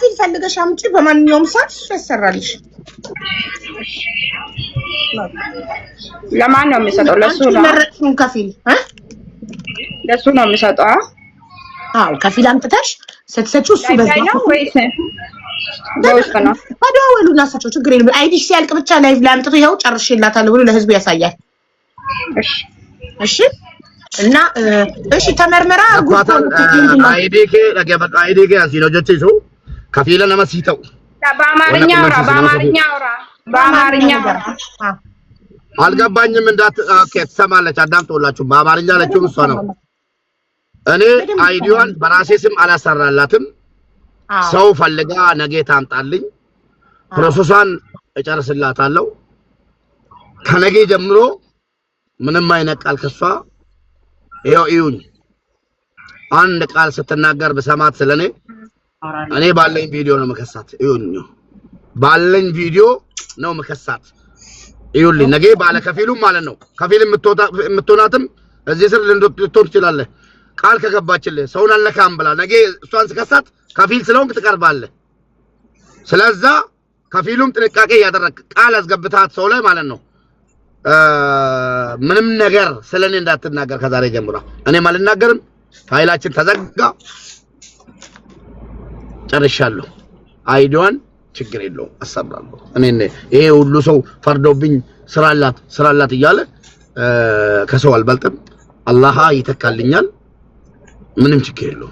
ከፊል ፈልገሽ አምጪ በማንኛውም ሰዓት ያሰራልሽ ለማን ነው የሚሰጠው ለሱ ነው መረጥሽውን ከፊል ለሱ ነው የሚሰጠው አዎ ከፊል አምጥተሽ ስትሰጪው እሱ በዛ ነው ወይስ በውስጥ ነው አዳወሉና ሰጪው ችግር የለም አይዲሽ ሲያልቅ ብቻ ላይቭ ላይ አምጥቶ ይኸው ጨርሼላታለሁ ብሎ ለህዝቡ ያሳያል እሺ እና እሺ ተመርመራ አይዲኬ ለገበቃ አይዲኬ አሲሎ ጀቲሱ ከፊለ ለማሲተው በአማርኛ አውራ አልገባኝም እንዳት ኦኬ ተሰማለች አዳምጦላችሁ በአማርኛ ለችው እሷ ነው እኔ አይዲዋን በራሴ ስም አላሰራላትም ሰው ፈልጋ ነገ ታምጣልኝ ፕሮሰሷን እጨርስላታለሁ ከነገ ጀምሮ ምንም አይነቃል ከሷ ይሄው ይሁን አንድ ቃል ስትናገር በሰማት ስለኔ እኔ ባለኝ ቪዲዮ ነው መከሳት ይሁን ባለኝ ቪዲዮ ነው መከሳት ይሁን ነገ ባለ ከፊሉ ማለት ነው ከፊል የምትሆናትም እዚህ ስር ልትሆን ትችላለህ ቃል ከገባችልህ ሰውን አልነካም ብላ ነገ እሷን ስከሳት ከፊል ስለሆንክ ትቀርባለህ ስለዛ ከፊሉም ጥንቃቄ ያደረክ ቃል አስገብታት ሰው ላይ ማለት ነው ምንም ነገር ስለኔ እንዳትናገር ከዛሬ ጀምሮ እኔ ማልናገርም ፋይላችን ተዘጋ ጨርሻለሁ አይዲዋን ችግር የለው አሰራለሁ እኔ ይሄ ሁሉ ሰው ፈርዶብኝ ስራላት እያለ ከሰው አልበልጥም አላህ ይተካልኛል ምንም ችግር የለው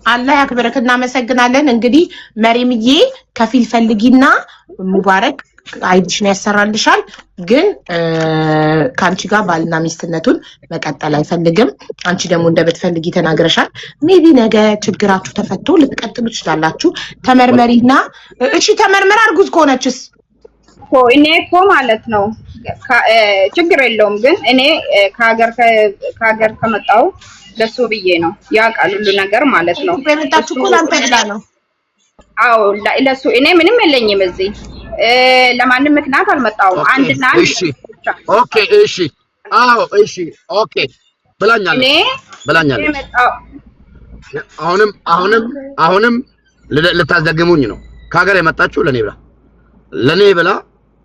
አላህ ያክብርክና መሰግናለን እንግዲህ መሪምዬ ከፊል ፈልጊና ሙባረክ አይዲሽን ያሰራልሻል ግን ካንቺ ጋር ባልና ሚስትነቱን መቀጠል አይፈልግም አንቺ ደግሞ እንደምትፈልጊ ተናግረሻል ሜቢ ነገ ችግራችሁ ተፈቶ ልትቀጥሉ ትችላላችሁ ተመርመሪና እሺ ተመርመራ እርጉዝ ከሆነችስ እኔ እኮ ማለት ነው ችግር የለውም ግን እኔ ከሀገር ከመጣው ለሱ ብዬ ነው ያቃል ሁሉ ነገር ማለት ነው በመጣችሁ እኮ ላንተ ብላ ነው አዎ ለሱ እኔ ምንም የለኝም እዚህ ለማንም ምክንያት አልመጣሁም አንድና እሺ ኦኬ እሺ አዎ እሺ ኦኬ ብላኛለች አሁንም ልታዘግሙኝ ነው ከሀገር የመጣችሁ ለኔ ብላ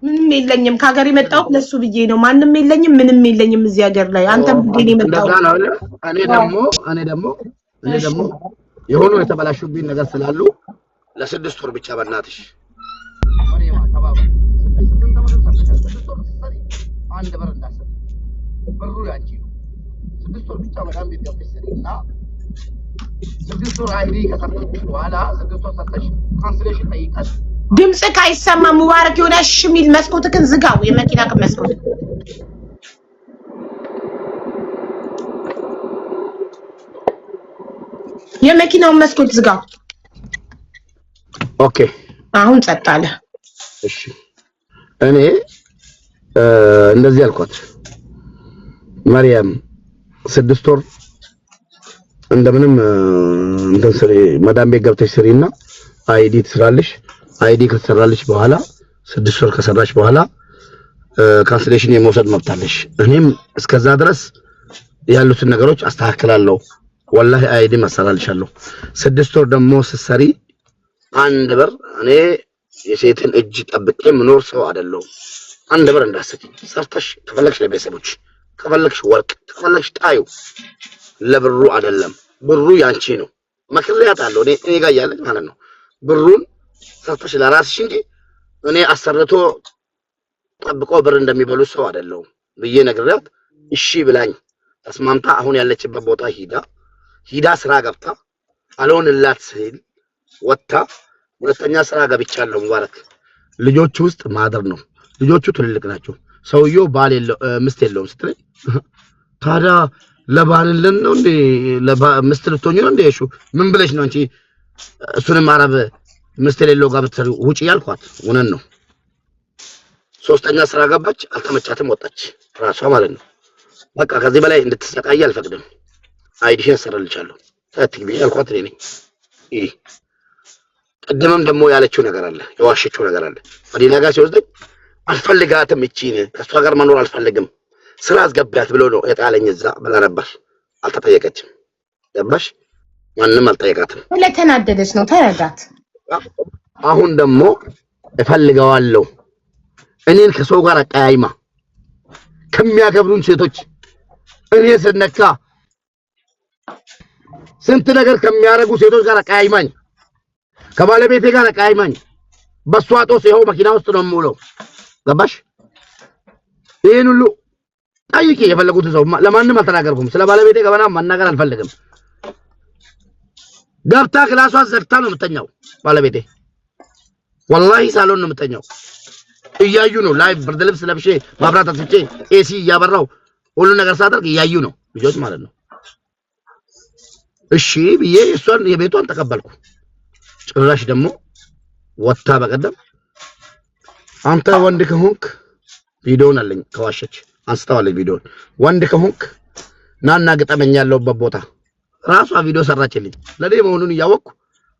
ምንም የለኝም ከሀገር የመጣሁት ለሱ ብዬ ነው ማንንም የለኝም ምንም የለኝም እዚህ ሀገር ላይ አንተ ብዬ ነው የመጣሁት እኔ ደግሞ የሆኑ የተበላሹብኝ ነገር ስላሉ ለስድስት ወር ብቻ በእናትሽ አንድ በር እንዳሰጥ በሩ ያንቺ ነው ስድስት ወር ብቻ በጣም ቤት ያፈሰሪና ስድስት ወር አይዲ ከሰጠሽ በኋላ ስድስት ወር ሰጠሽ ትራንስሌሽን ጠይቀሽ ድምጽ ካይሰማ ሙባረክ የሆነ ሽሚል መስኮትክን ዝጋው የመኪና መስኮት የመኪናውን መስኮት ዝጋው ኦኬ አሁን ጸጥ አለ እሺ እኔ እንደዚህ አልኳት ማርያም ስድስት ወር እንደምንም እንትን ስሪ ማዳም ቤት ገብተሽ ስሪና አይዲ ትስራልሽ አይዲ ከተሰራልሽ በኋላ ስድስት ወር ከሰራሽ በኋላ ካንስሌሽን የመውሰድ መብት አለሽ እኔም እስከዛ ድረስ ያሉትን ነገሮች አስተካክላለሁ ወላሂ አይዲ ማሰራልሻለሁ ስድስት ወር ደግሞ ስትሰሪ አንድ በር እኔ የሴትን እጅ ጠብቄ ምኖር ሰው አይደለም አንድ በር እንዳሰጪ ሰርተሽ ከፈለግሽ ለቤተሰቦች ከፈለግሽ ወርቅ ከፈለግሽ ጣዩ ለብሩ አይደለም ብሩ ያንቺ ነው መክሪያታለሁ እኔ ጋር ያለኝ ማለት ነው ብሩን ሰርተሽ ለራስሽ እንጂ እኔ አሰርቶ ጠብቆ ብር እንደሚበሉ ሰው አይደለም ብዬ ነግሬያት እሺ ብላኝ ተስማምታ አሁን ያለችበት ቦታ ሂዳ ስራ ገብታ አልሆንላት ሲል ወጣ ሁለተኛ ስራ ገብቻለሁ ሙባረክ ልጆቹ ውስጥ ማደር ነው ልጆቹ ትልልቅ ናቸው ሰውየው ባል የለው ምስት የለውም ስትለኝ ታዲያ ለባልልን ነው እንዴ ለምስት ልትሆኚ ነው እንዴ እሺ ምን ብለሽ ነው አንቺ እሱንም አረብ ምስት የሌለው ጋር ብትሰሪ ውጪ ያልኳት ወነን ነው ሶስተኛ ስራ ገባች አልተመቻትም ወጣች ራሷ ማለት ነው በቃ ከዚህ በላይ እንድትሰቃይ አልፈቅድም አይዲሽን ሰራልቻለሁ ታትግቢ ያልኳት እኔ ነኝ ቀደምም ደግሞ ያለችው ነገር አለ የዋሸችው ነገር አለ መዲና ጋር ሲወስደኝ አልፈልጋትም እቺን ከሷ ጋር መኖር አልፈልግም ስራ አስገባት ብሎ ነው የጣለኝ እዛ ብላ ነበር አልተጠየቀችም ገባሽ ማንንም አልጠየቃትም ለተናደደች ነው ተረዳት አሁን ደግሞ እፈልገዋለሁ እኔን ከሰው ጋር አቀያይማ ከሚያገብሩን ሴቶች እኔ ስነካ ስንት ነገር ከሚያረጉ ሴቶች ጋር አቀያይማኝ ከባለቤቴ ጋር አቀያይማኝ በሷ ጦስ ይኸው መኪና ውስጥ ነው የምውለው ገባሽ ይሄን ሁሉ ጠይቂ የፈለጉት ሰው ለማንም አልተናገርኩም ስለ ባለቤቴ ገበና ማናገር አልፈልግም ገብታ ክላሷ ዘግታ ነው የምተኛው ባለቤቴ والله ሳሎን ነው የምተኛው እያዩ ነው ላይቭ ብርድ ልብስ ለብሼ ማብራት አጥቼ ኤሲ እያበራው ሁሉ ነገር ሳደርግ እያዩ ነው ልጆች ማለት ነው እሺ ብዬ እሷን የቤቷን ተቀበልኩ ጭራሽ ደግሞ ወጣ በቀደም አንተ ወንድ ከሆንክ ቪዲዮን አለኝ ከዋሸች አንስተዋለች ቪዲዮን ወንድ ከሆንክ ናና ግጠመኝ ያለውበት ቦታ ራሷ ቪዲዮ ሰራችልኝ ለኔ መሆኑን ያወቅኩ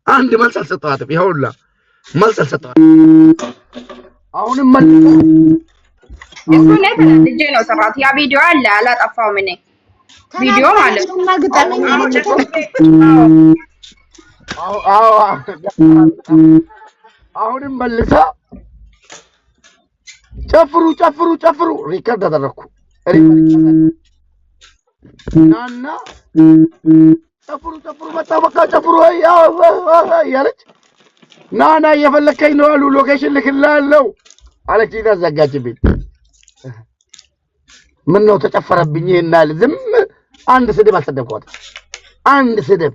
አንድ መልስ አልሰጠዋትም ይኸውላ መልስ አልሰጠዋትም አሁንም እሱን ልጄ ነው ሰራት ያ ቪዲዮ አለ አላጠፋውም እኔ ቪዲዮ ማለት ነው ግጠመኝ አሁንም መልሳ ጨፍሩ ሪከርድ አደረኩ ናና ጨፍሩ በቃ ጨፍሩ ያለች ናና እየፈለከኝ ነው አሉ ሎኬሽን ልክልሃለሁ አለች ይዘጋጅብኝ ምን ነው ተጨፈረብኝ ይናል ዝም አንድ ስድብ አልሰደብኳት አንድ ስድብ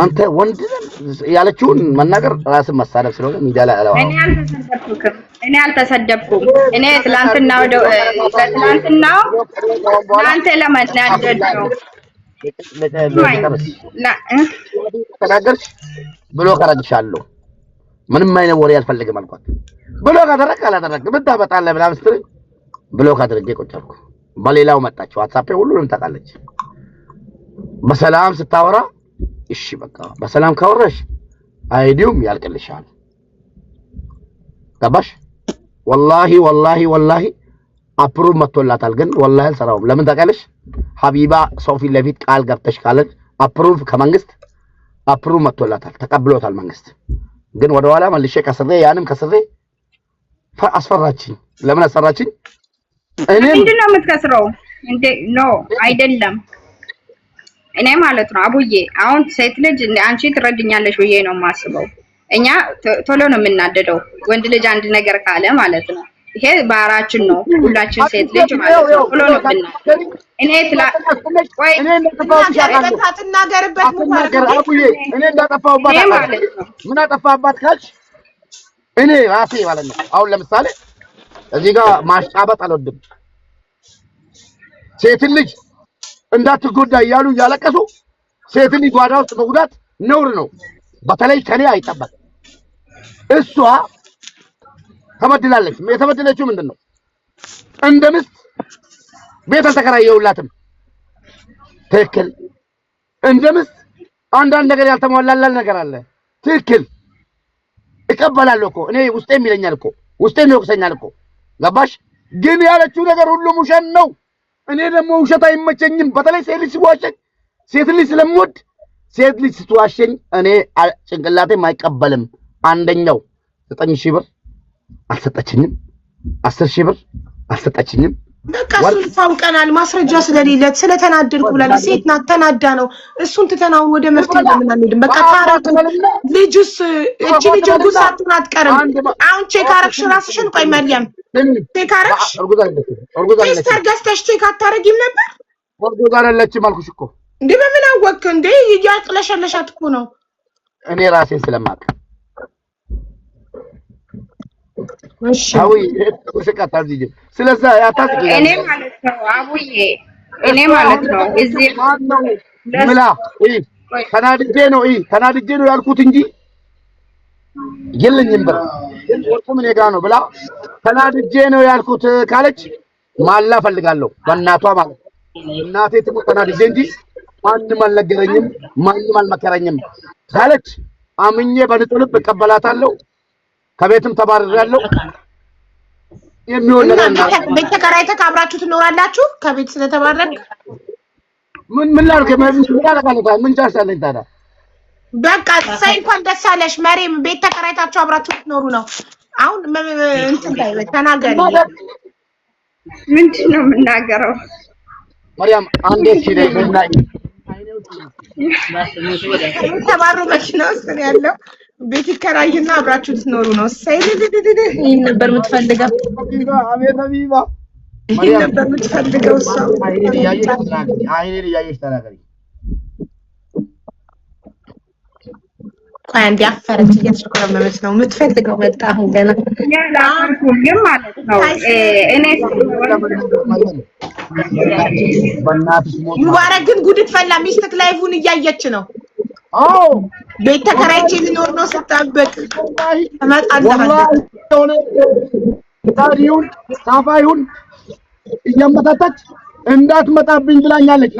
አንተ ወንድ ያለችውን መናገር ራስን መሳደብ ስለሆነ ሚዲያ ላይ አላው እኔ አልተሰደብኩም እኔ ትላንትና አንተ ለማናደድ ነው ተናገርሽ ብሎ ከረግሻለሁ ምንም አይነት ወሬ አልፈልግም አልኳት ብሎ ካደረክ አላደረክ ብታበጣለ ብላ ምስትር ብሎ ካደረገ ቆጨርኩ በሌላው መጣች ዋትስአፕ ሁሉንም ታውቃለች በሰላም ስታወራ እሺ በቃ በሰላም ካወራሽ አይዲውም ያልቅልሻል ገባሽ والله አፕሩቭ መጥቶላታል ግን والله አልሰራውም ለምን ታውቃለሽ ሀቢባ ሶፊ ለፊት ቃል ገብተሽ ካለች አፕሩቭ ከመንግስት አፕሩቭ መጥቶላታል ተቀብሎታል መንግስት ግን ወደ ኋላ መልሼ ከስሬ ያንም ከስሬ አስፈራችኝ ለምን አስፈራችኝ እኔ ምንድነው የምትከስረው እንዴ ኖ አይደለም እኔ ማለት ነው አቡዬ አሁን ሴት ልጅ አንቺ ትረድኛለሽ ብዬ ነው የማስበው እኛ ቶሎ ነው የምናደደው ወንድ ልጅ አንድ ነገር ካለ ማለት ነው ይሄ ባህራችን ነው ሁላችን ሴት ልጅ ማለት ነው ቶሎ ነው የምናደደው እኔ ቆይ እኔ ተናገርበት አቡዬ እኔ እንዳጠፋውባት ምን አጠፋባት ካልሽ እኔ ራሴ ማለት ነው አሁን ለምሳሌ እዚህ ጋር ማሽቃበጥ አልወድም ሴት ልጅ እንዳትጎዳ እያሉ ያለቀሱ ሴት ልጅ ጓዳ ውስጥ መጉዳት ነውር ነው በተለይ ከኔ አይጠበቅ እሷ ተበድላለች የተበደለችው ምንድነው እንደምስት ቤት አልተከራየውላትም ትክክል እንደምስት አንዳንድ ነገር ያልተሟላላል ነገር አለ ትክክል እቀበላለሁ እኮ እኔ ውስጤም ይለኛል እኮ ውስጤም ይወቅሰኛል እኮ ገባሽ ግን ያለችው ነገር ሁሉም ውሸት ነው እኔ ደግሞ ውሸት አይመቸኝም በተለይ ሴት ልጅ ሲዋሸኝ ሴት ልጅ ስለምወድ ሴት ልጅ ስትዋሸኝ እኔ ጭንቅላቴም አይቀበልም አንደኛው 9000 ብር አልሰጠችኝም 10000 ብር አልሰጠችኝም በቃ እሱን ታውቀናል ማስረጃ ስለሌለት ስለተናደድኩ ብላለች ሴት ናት ተናዳ ነው እሱን ትተናውን ወደ መፍትሄ ለምናንሄድም በቃ ታረቁ ልጅስ እቺ ልጅ ጉሳቱን አትቀርም አሁን ቼክ አረግሽ ራስሽን ቆይ መርያም ቼክ አረግሽ ቴስተር ገዝተሽ ቼክ አታረጊም ነበር ወርዶ ጋር አለችም አልኩሽ እኮ እንዴ በምን አወቅ እንዴ ያጥለሸለሻት እኮ ነው እኔ ራሴን ስለማቅ እሺ አዊ ተሰቃታል ዲጂ ስለዛ ያታጥቂ እኔ ማለት ነው አቡዬ እኔ ማለት ነው እዚህ ምላ ተናድጄ ነው ያልኩት እንጂ የለኝም ብር ወርቁም እኔ ጋር ነው ብላ ተናድጄ ነው ያልኩት ካለች ማላ ፈልጋለሁ በእናቷ ማለት እናቴ ትሙት ተናድጄ እንጂ ማንም አልነገረኝም ማንም አልመከረኝም ካለች አምኜ በንጹህ ልብ እቀበላታለሁ ከቤትም ተባረራለሁ የሚሆን ነገር ነው ቤት ተከራይተህ አብራችሁ ትኖራላችሁ ከቤት ስለተባረክ ምን ላድርግ ምን ቻርሳለኝ ታዲያ በቃ ሳይ እንኳን ደስ አለሽ መሪም ቤት ተከራይታችሁ አብራችሁ ትኖሩ ነው አሁን እንትን ላይ ተናገሪ ምንድነው የምናገረው ማርያም አንዴ ሲደግና ተባሩ መኪና ውስጥ ነው ያለው ቤት ይከራይና አብራችሁ ትኖሩ ነው ሳይ ይሄን ነበር የምትፈልገው አቤት አቢባ ይሄን ነበር የምትፈልገው ሰው አይኔ ያየሽ ተናገሪ አንድ ያፈረች እየተሽኮረመመች ነው የምትፈልገው መጣ አሁን ገና ያላልኩም ግን ማለት ነው እኔ ሙባረክ ግን ጉድ ትፈላ ሚስትክ ላይፉን እያየች ነው አዎ ቤት ተከራይቼ ሊኖር ነው ስታበቅ ተመጣጣለህ ታዲዩን ሳፋዩን እያመጣጣች እንዳትመጣብኝ ብላኛለች